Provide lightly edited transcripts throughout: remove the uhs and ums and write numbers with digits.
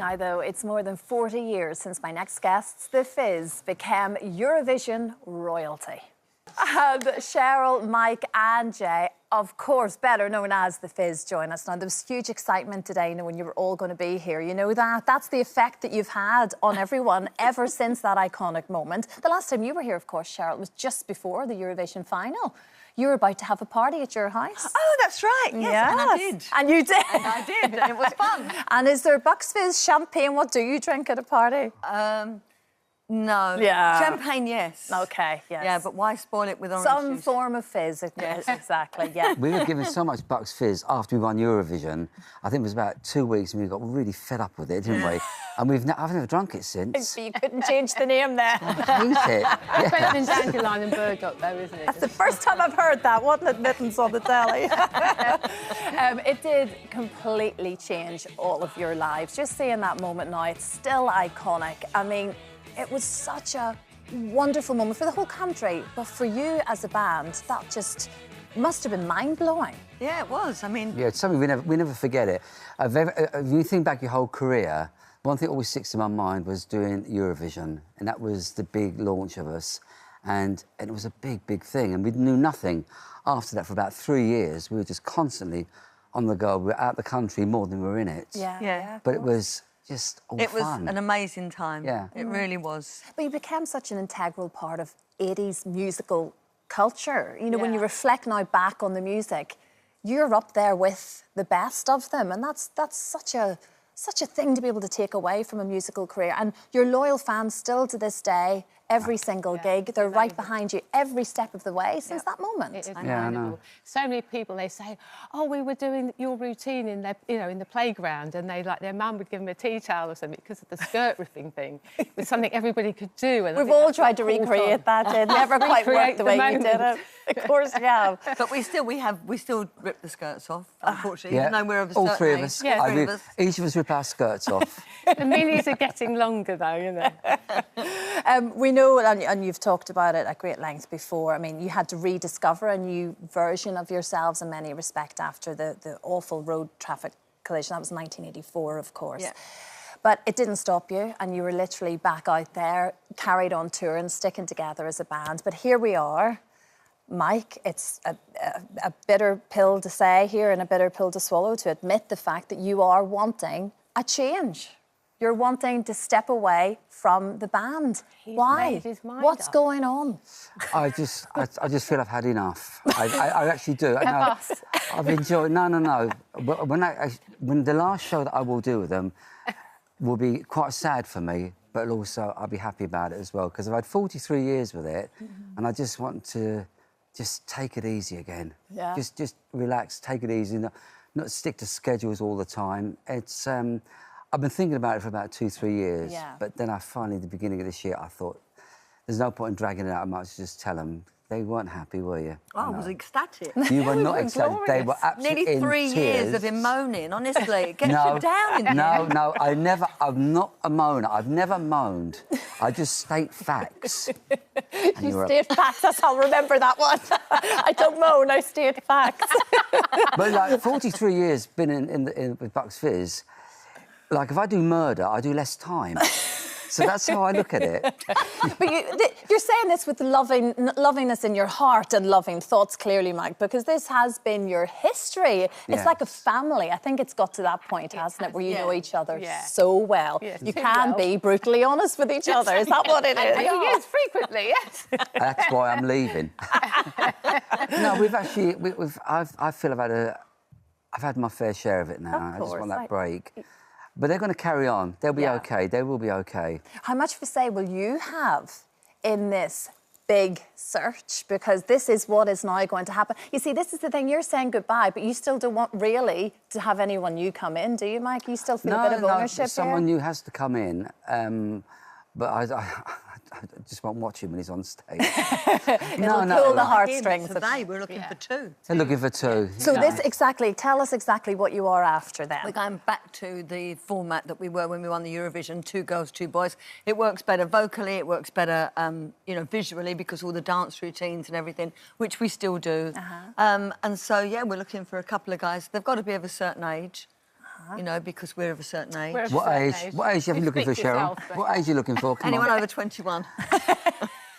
Now, though, it's more than 40 years since my next guests, the Fizz, became Eurovision royalty. And Cheryl, Mike and Jay, of course, better known as the Fizz, join us now. There was huge excitement today, knowing you were all going to be here. You know that? That's the effect that you've had on everyone ever since that iconic moment. The last time you were here, of course, Cheryl, was just before the Eurovision final. You were about to have a party at your house. Oh, that's right. Yes, and I did. And you did. And I did, and it was fun. And is there Bucks Fizz champagne? What do you drink at a party? No. Yeah. Champagne, yes. OK, yes. Yeah, but why spoil it with orange Some juice? form of fizz, yes. Exactly, yeah. We were given so much Bucks Fizz after we won Eurovision. I think it was about 2 weeks and we got really fed up with it, didn't we? And I've never drunk it since. You couldn't change the name there. I hate it. Yeah. Better than dandelion and burdock, though, isn't it? That's the first time I've heard that. What an admittance on the telly. It did completely change all of your lives. Just seeing that moment now, it's still iconic. I mean, it was such a wonderful moment for the whole country, but for you as a band, that just must have been mind-blowing. Yeah, it was. I mean... Yeah, it's something we never forget it. If you think back your whole career, one thing that always sticks in my mind was doing Eurovision, and that was the big launch of us, and it was a big, big thing, and we knew nothing after that for about 3 years. We were just constantly on the go. We were out the country more than we were in it. Yeah. But it was just all It was fun. an amazing time. Yeah. It really was. But you became such an integral part of 80s musical culture. You know, when you reflect now back on the music, you're up there with the best of them, and that's such a thing to be able to take away from a musical career. And your loyal fans still to this day, every single gig, they're right behind you every step of the way since that moment. It is I know. So many people, they say, oh, we were doing your routine in their, in the playground, and their mum would give them a tea towel or something because of the skirt ripping thing. It was something everybody could do. And We've all tried to recreate that. It never quite worked the way you did it. Of course we have. But we still rip the skirts off, unfortunately, even though we're of a all certain three of age. us. Yeah, Each of us rip our skirts off. The minis are getting longer, though, you know. We know, and you've talked about it at great length before, I mean, you had to rediscover a new version of yourselves in many respects after the awful road traffic collision. That was 1984, of course. Yeah. But it didn't stop you, and you were literally back out there, carried on touring, sticking together as a band. But here we are. Mike, it's a bitter pill to say here and a bitter pill to swallow, to admit the fact that you are wanting a change. You're wanting to step away from the band. Why? What's going on? I just feel I've had enough. I actually do. I've enjoyed. No. When the last show that I will do with them will be quite sad for me, but also I'll be happy about it as well, because I've had 43 years with it, and I just want to just take it easy again. Yeah. Just relax, take it easy, not stick to schedules all the time. It's I've been thinking about it for about 2-3 years, but then at the beginning of this year, I thought, there's no point in dragging it out. I might just tell them. They weren't happy, were you? Oh, I was ecstatic. You were not ecstatic. They were absolutely Nearly 3 years of him moaning, honestly. It gets you down in there. No, I'm not a moaner. I've never moaned. I just state facts. You state facts, I'll remember that one. I don't moan, I state facts. But, like, 43 years been in with Bucks Fizz, like, if I do murder, I do less time. So that's how I look at it. But you're saying this with lovingness in your heart and loving thoughts, clearly, Mike, because this has been your history. It's like a family. I think it's got to that point, hasn't it, where you know each other so well. Yes, you can be brutally honest with each other. Is that what it is? Yes, frequently, yes. That's why I'm leaving. No, I feel I've had my fair share of it now. I just want that break. But they're going to carry on. They'll be OK. They will be OK. How much of a say will you have in this big search? Because this is what is now going to happen. You see, this is the thing. You're saying goodbye, but you still don't want really to have anyone new come in, do you, Mike? You still feel a bit of ownership here? Someone new has to come in. But I just won't watch him when he's on stage. Pull the heartstrings. Today we're looking for two. They're looking for two. So tell us exactly what you are after then. We're going back to the format that we were when we won the Eurovision, 2 girls, 2 boys. It works better vocally, it works better, visually, because all the dance routines and everything, which we still do. And so, yeah, we're looking for a couple of guys. They've got to be of a certain age. you know, because we're of a certain age. We're of a What certain age? What age are you You looking for, speak Cheryl? yourself, but- What age are you looking for? Come Anyone on. over 21.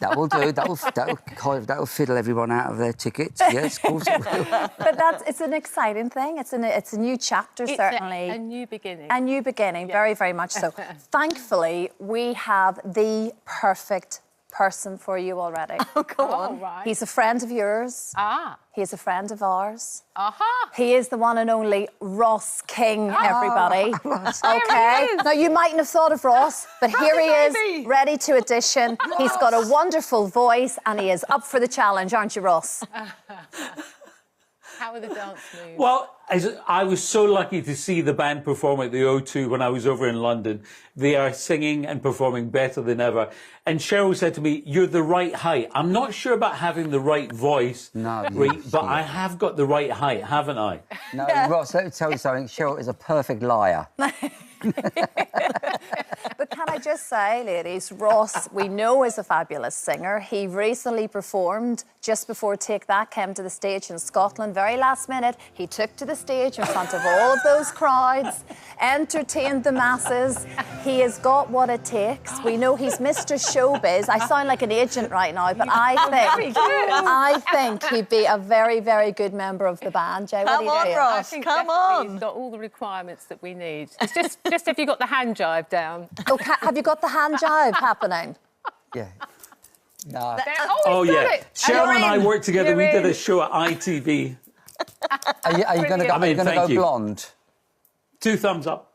That will do. That'll fiddle everyone out of their tickets. Yes, of course it will. But it's an exciting thing. It's a new chapter, It's certainly. a new beginning. A new beginning, very, very much so. Thankfully, we have the perfect person for you already. Oh, come on. Right. He's a friend of yours. Ah. He's a friend of ours. Aha. He is the one and only Ross King, everybody. Ross. Okay. Now, you mightn't have thought of Ross, but here he is, baby. ready to audition. He's got a wonderful voice and he is up for the challenge, aren't you, Ross? How are the dance moves? Well, I was so lucky to see the band perform at the O2 when I was over in London. They are singing and performing better than ever. And Cheryl said to me, "You're the right height." I'm not sure about having the right voice, No, but I have got the right height, haven't I? No, Ross, let me tell you something. Cheryl is a perfect liar. But can I just say, ladies, Ross, we know is a fabulous singer. He recently performed just before Take That came to the stage in Scotland. Very last minute, he took to the stage in front of all of those crowds, entertained the masses. He has got what it takes. We know he's Mr. Showbiz. I sound like an agent right now, but I think he'd be a very, very good member of the band. Jay, what do Come you on, think? Ross. I think Come definitely on. He's got all the requirements that we need. It's just if you got the hand jive down. Okay, have you got the hand jive happening? Yeah. No. Oh, yeah. It. Cheryl and I worked together. You're We did in. a show at ITV. Are you going to I mean, go thank you. blonde? 2 thumbs up.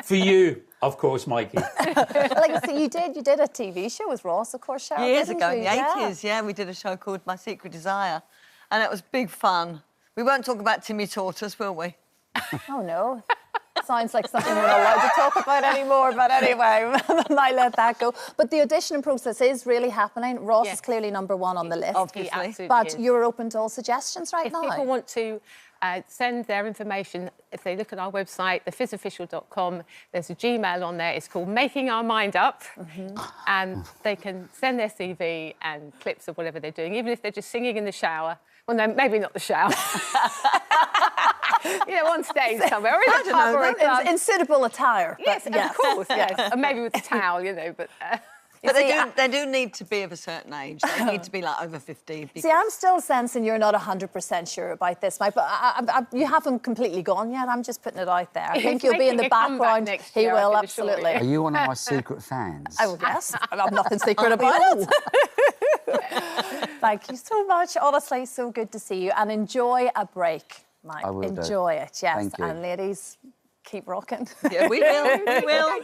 For you, of course, Mikey. Like, so you did a TV show with Ross, of course, Cheryl, Years didn't ago, in you? the 80s, yeah, we did a show called My Secret Desire. And it was big fun. We won't talk about Timmy Tortoise, will we? Oh, no. Sounds like something we're not allowed to talk about anymore, but anyway, I let that go. But the auditioning process is really happening. Ross Yes. is clearly number one on the list. Obviously. He absolutely But is. you're open to all suggestions right If now. people want to send their information, if they look at our website, thefizzofficial.com, there's a Gmail on there. It's called Making Our Mind Up. And they can send their CV and clips of whatever they're doing, even if they're just singing in the shower. Well, no, maybe not the shower. You know, on stage somewhere, or in a pub or a club. in suitable attire. Yes, but of course, yes. And maybe with a towel, you know, but... But see, they do need to be of a certain age. They need to be like over 50. See, I'm still sensing you're not 100% sure about this, Mike, but you haven't completely gone yet. I'm just putting it out there. I think He's you'll be in the making a comeback background. next He year, I will, can assure you. absolutely. Are you one of my secret fans? Oh, yes. I've nothing secret about it. Thank you so much. Honestly, so good to see you. And enjoy a break, Mike. I will do. Enjoy it, yes. Thank you. And ladies, keep rocking. Yeah, we will. We will.